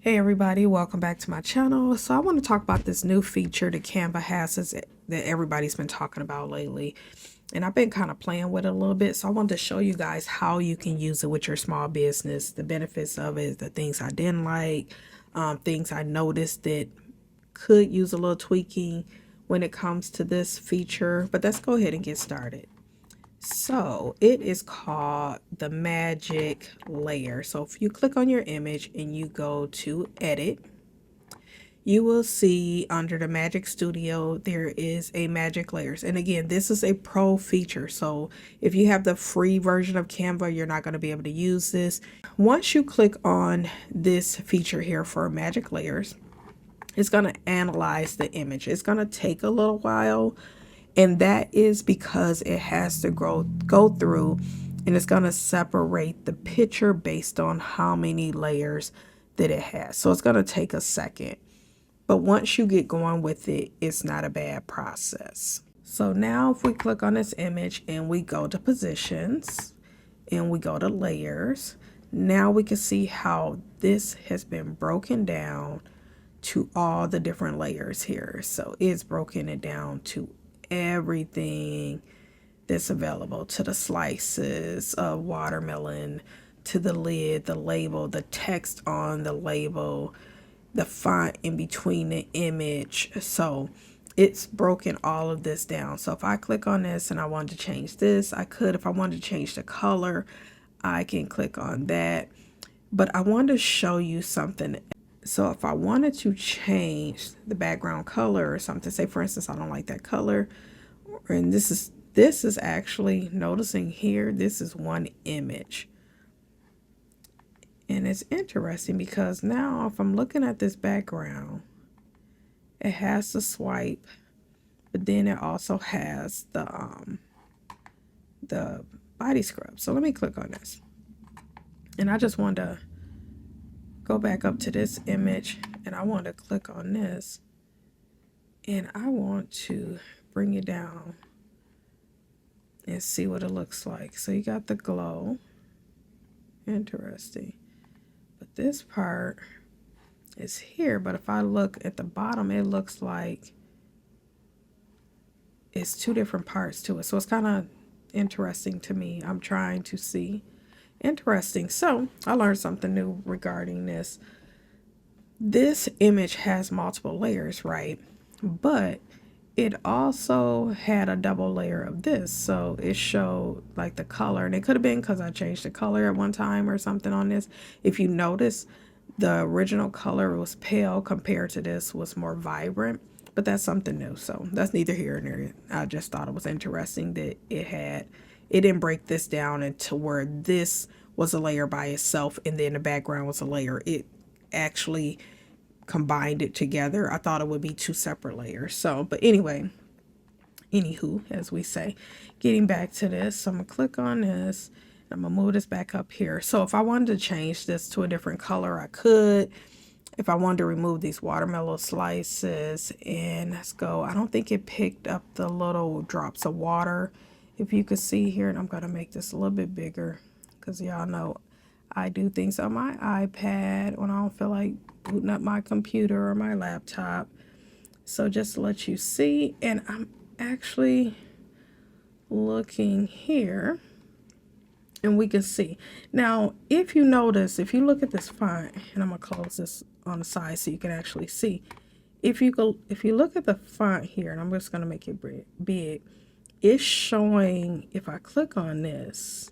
Hey everybody, welcome back to my channel. So I want to talk about this new feature that Canva has that everybody's been talking about lately. And I've been kind of playing with it a little bit. So I wanted to show you guys how you can use it with your small business, the benefits of it, the things I didn't like, things I noticed that could use a little tweaking when it comes to this feature. But let's go ahead and get started. So it is called the Magic Layer. So if you click on your image and you go to edit, you will see under the Magic Studio, there is a Magic Layers. And again, this is a pro feature. So if you have the free version of Canva, you're not going to be able to use this. Once you click on this feature here for Magic Layers, it's going to analyze the image. It's going to take a little while. And that is because it has to go through and it's going to separate the picture based on how many layers that it has. So it's going to take a second. But once you get going with it, it's not a bad process. So now if we click on this image and we go to positions and we go to layers, now we can see how this has been broken down to all the different layers here. So it's broken it down to everything that's available, to the slices of watermelon, to the lid, the label, the text on the label, the font in between the image. So it's broken all of this down. So if I click on this and I wanted to change this, I could. If I wanted to change the color, I can click on that. But I want to show you something. So if I wanted to change the background color or something, say for instance, I don't like that color, and this is actually, noticing here, this is one image. And it's interesting because now if I'm looking at this background, it has the swipe, but then it also has the body scrub. So let me click on this. And I just want to go back up to this image and I want to click on this and I want to bring it down and see what it looks like. So you got the glow. Interesting. But this part is here, but if I look at the bottom, it looks like it's two different parts to it. So it's kind of interesting to me. I'm trying to see. Interesting. So I learned something new regarding this. This image has multiple layers, right? But it also had a double layer of this. So it showed like the color, and it could have been because I changed the color at one time or something on this. If you notice, the original color was pale compared to this was more vibrant, but that's something new. So that's neither here nor there. I just thought it was interesting that it didn't break this down into where this was a layer by itself and then the background was a layer. It actually combined it together. I thought it would be two separate layers. So, but anyway, anywho, as we say, getting back to this, so I'm gonna click on this. I'm gonna move this back up here. So if I wanted to change this to a different color, I could. If I wanted to remove these watermelon slices, and let's go. I don't think it picked up the little drops of water. If you could see here, and I'm gonna make this a little bit bigger because y'all know I do things on my iPad when I don't feel like booting up my computer or my laptop. So just to let you see, and I'm actually looking here and we can see. Now, if you notice, if you look at this font, and I'm gonna close this on the side so you can actually see. If you look at the font here, and I'm just gonna make it big, it's showing, if I click on this,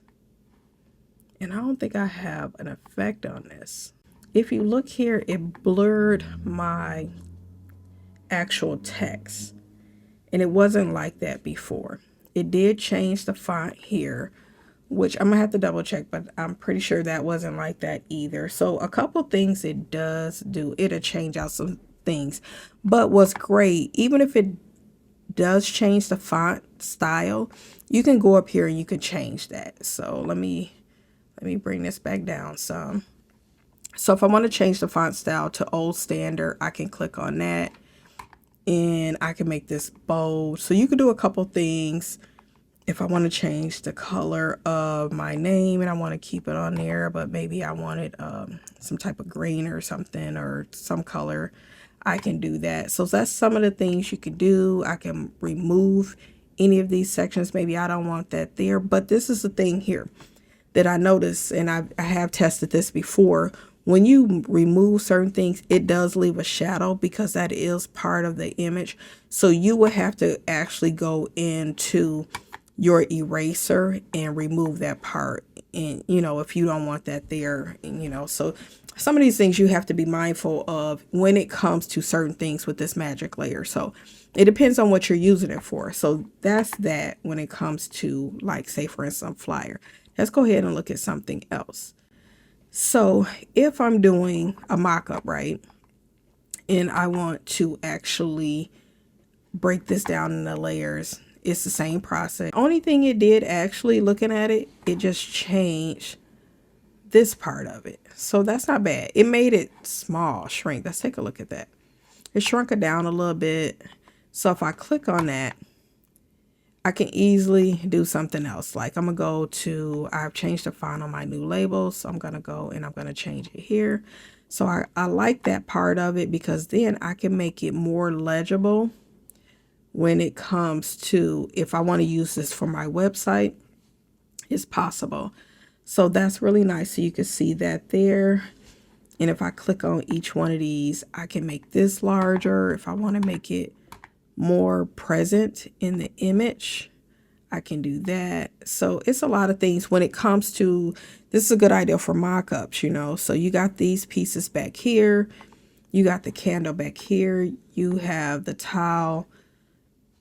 and I don't think I have an effect on this. If you look here, it blurred my actual text. And it wasn't like that before. It did change the font here, which I'm gonna have to double check, but I'm pretty sure that wasn't like that either. So a couple things it does do, it'll change out some things. But what's great, even if it does change the font style, you can go up here and you can change that. So let me bring this back down some. So if I want to change the font style to old standard, I can click on that and I can make this bold. So you can do a couple things if I want to change the color of my name and I want to keep it on there, but maybe I wanted some type of green or something or some color, I can do that. So that's some of the things you can do. I can remove any of these sections. Maybe I don't want that there, but this is the thing here that I noticed, and I have tested this before. When you remove certain things, it does leave a shadow because that is part of the image. So you would have to actually go into your eraser and remove that part. And, you know, if you don't want that there, and, you know, so some of these things you have to be mindful of when it comes to certain things with this magic layer. So it depends on what you're using it for. So that's that when it comes to, like, say, for instance, flyer. Let's go ahead and look at something else. So if I'm doing a mock-up, right, and I want to actually break this down into layers, it's the same process. Only thing it did, actually looking at it, it just changed this part of it. So that's not bad. It made it small, shrink. Let's take a look at that. It shrunk it down a little bit. So if I click on that, I can easily do something else. Like I'm gonna go to, I've changed the font on my new label. So I'm gonna go and I'm gonna change it here. So I like that part of it because then I can make it more legible when it comes to, if I want to use this for my website, it's possible. So that's really nice. So you can see that there. And if I click on each one of these, I can make this larger. If I want to make it more present in the image, I can do that. So it's a lot of things when it comes to, this is a good idea for mock-ups, you know. So you got these pieces back here. You got the candle back here. You have the towel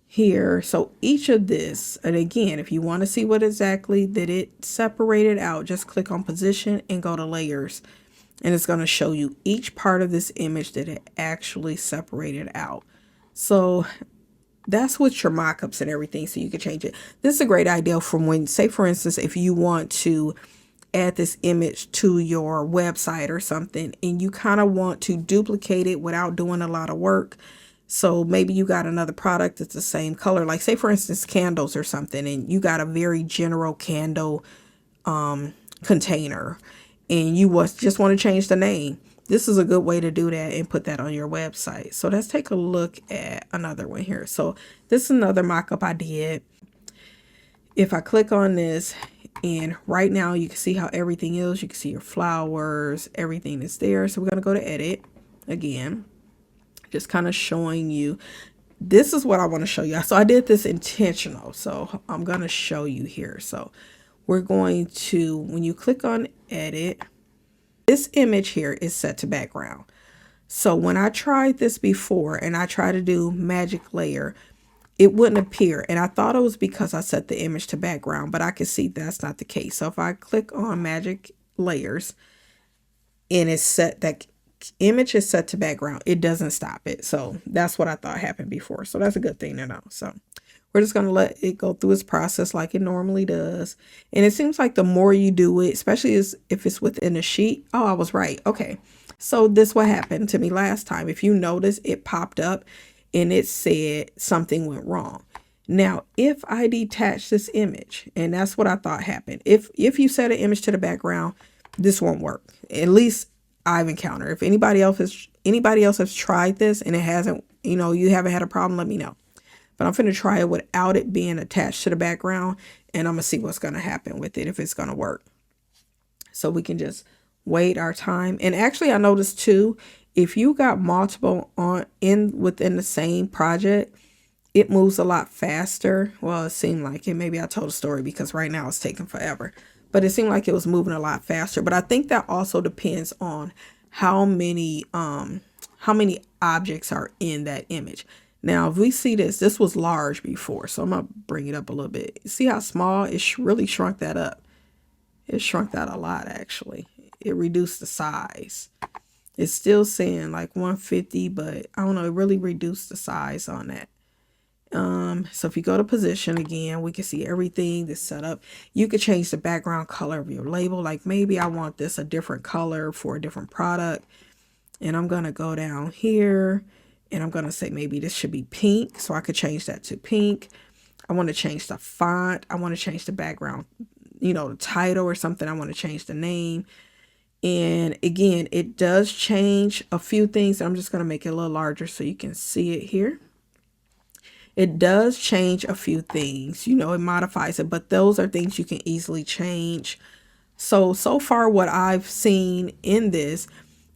here. So each of this, and again, if you want to see what exactly that it separated out, just click on position and go to layers, and it's going to show you each part of this image that it actually separated out. So that's with your mockups and everything, so you can change it. This is a great idea from when, say for instance, if you want to add this image to your website or something and you kind of want to duplicate it without doing a lot of work. So maybe you got another product that's the same color, like say for instance candles or something, and you got a very general candle container and you just want to change the name. This is a good way to do that and put that on your website. So let's take a look at another one here. So this is another mock-up I did. If I click on this, and right now you can see how everything is. You can see your flowers, everything is there. So we're going to go to edit again. Just kind of showing you, this is what I want to show you. So I did this intentional, so I'm going to show you here. So we're going to, when you click on edit, this image here is set to background. So when I tried this before and I tried to do magic layer, it wouldn't appear. And I thought it was because I set the image to background, but I can see that's not the case. So if I click on magic layers and it's set, that image is set to background, it doesn't stop it. So that's what I thought happened before. So that's a good thing to know. So we're just going to let it go through its process like it normally does. And it seems like the more you do it, especially if it's within a sheet. Oh, I was right. Okay. So this what happened to me last time. If you notice, it popped up and it said something went wrong. Now, if I detach this image, and that's what I thought happened. If you set an image to the background, this won't work. At least I've encountered. If anybody else has tried this and it hasn't, you haven't had a problem, let me know. But I'm going to try it without it being attached to the background, and I'm going to see what's going to happen with it, if it's going to work. So we can just wait our time. And actually, I noticed too, if you got multiple within the same project, it moves a lot faster. Well, it seemed like it. Maybe I told a story because right now it's taking forever. But it seemed like it was moving a lot faster. But I think that also depends on how many objects are in that image. Now, if we see this was large before, so I'm going to bring it up a little bit. See how small? It really shrunk that up. It shrunk that a lot, actually. It reduced the size. It's still saying like 150, but I don't know, it really reduced the size on that. So if you go to position again, we can see everything that's set up. You could change the background color of your label. Like maybe I want this a different color for a different product. And I'm going to go down here and I'm going to say maybe this should be pink. So I could change that to pink. I want to change the font. I want to change the background, you know, the title or something. I want to change the name. And again, it does change a few things. I'm just going to make it a little larger so you can see it here. It does change a few things, you know, it modifies it, but those are things you can easily change. So far what I've seen in this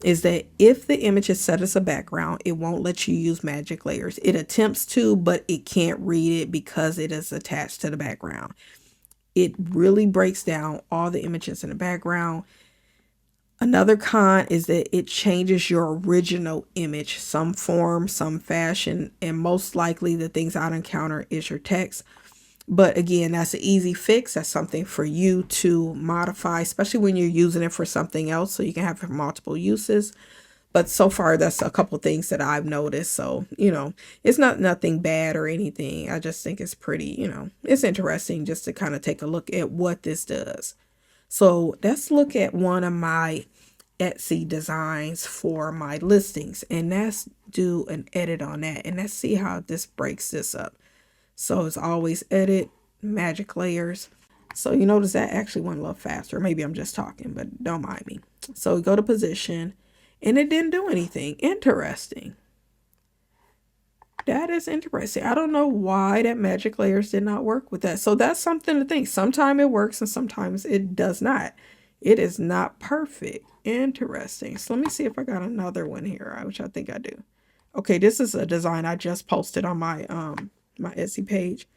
is that if the image is set as a background, it won't let you use magic layers. It attempts to, but it can't read it because it is attached to the background. It really breaks down all the images in the background. Another con is that it changes your original image, some form, some fashion, and most likely the things I'd encounter is your text. But again, that's an easy fix. That's something for you to modify, especially when you're using it for something else, so you can have it for multiple uses. But so far, that's a couple things that I've noticed. So, you know, it's not nothing bad or anything. I just think it's pretty, you know, it's interesting just to kind of take a look at what this does. So let's look at one of my Etsy designs for my listings, and let's do an edit on that, and let's see how this breaks this up. So it's always edit, magic layers. So you notice that actually went a little faster. Maybe I'm just talking, but don't mind me. So we go to position, and it didn't do anything. Interesting. That is interesting. I don't know why that magic layers did not work with that. So that's something to think. Sometimes it works and sometimes it does not. It is not perfect. Interesting. So let me see if I got another one here, which I think I do. Okay, this is a design I just posted on my my Etsy page.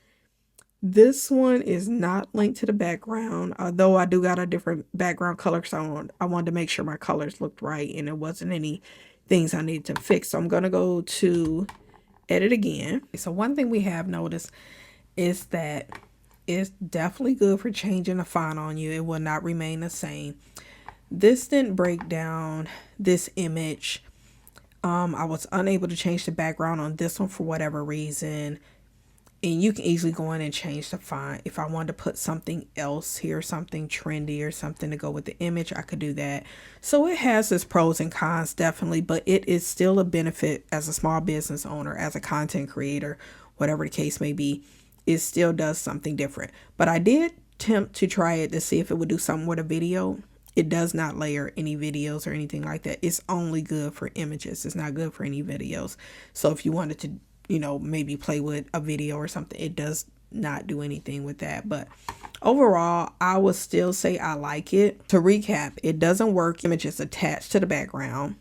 This one is not linked to the background, although I do got a different background color, so I wanted to make sure my colors looked right and there wasn't any things I needed to fix. So I'm going to go to edit again. So one thing we have noticed is that it's definitely good for changing the font on you. It will not remain the same. This didn't break down this image. I was unable to change the background on this one for whatever reason. And you can easily go in and change the font. If I wanted to put something else here, something trendy or something to go with the image, I could do that. So it has its pros and cons, definitely, but it is still a benefit as a small business owner, as a content creator, whatever the case may be. It still does something different. But I did attempt to try it to see if it would do something with a video. It does not layer any videos or anything like that. It's only good for images. It's not good for any videos. So if you wanted to, you know, maybe play with a video or something, it does not do anything with that. But overall, I would still say I like it. To recap, it doesn't work. Images attached to the background.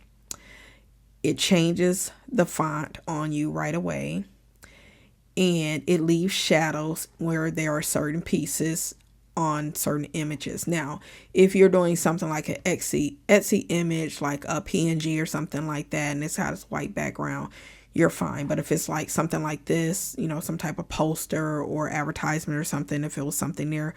It changes the font on you right away. And it leaves shadows where there are certain pieces on certain images. Now, if you're doing something like an Etsy image, like a PNG or something like that, and it's has white background, you're fine. But if it's like something like this, you know, some type of poster or advertisement or something, if it was something there,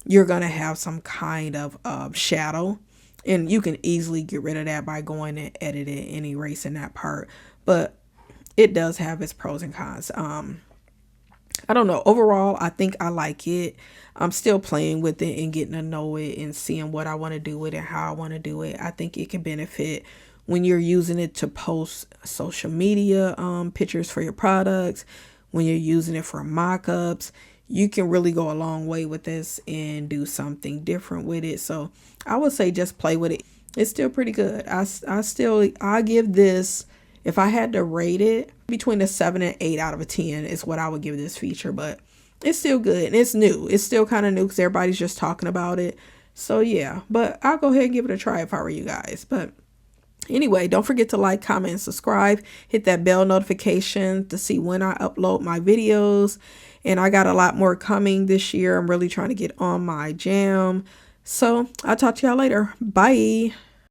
you're going to have some kind of shadow. And you can easily get rid of that by going and edit it and erasing that part. But it does have its pros and cons. I don't know. Overall, I think I like it. I'm still playing with it and getting to know it and seeing what I want to do with it, how I want to do it. I think it can benefit when you're using it to post social media pictures for your products, when you're using it for mock-ups. You can really go a long way with this and do something different with it. So I would say just play with it. It's still pretty good. I give this, if I had to rate it, between a 7 and 8 out of a 10 is what I would give this feature. But it's still good and it's new. It's still kind of new because everybody's just talking about it. So yeah, but I'll go ahead and give it a try if I were you guys. But anyway, don't forget to like, comment, and subscribe. Hit that bell notification to see when I upload my videos. And I got a lot more coming this year. I'm really trying to get on my jam. So I'll talk to y'all later. Bye.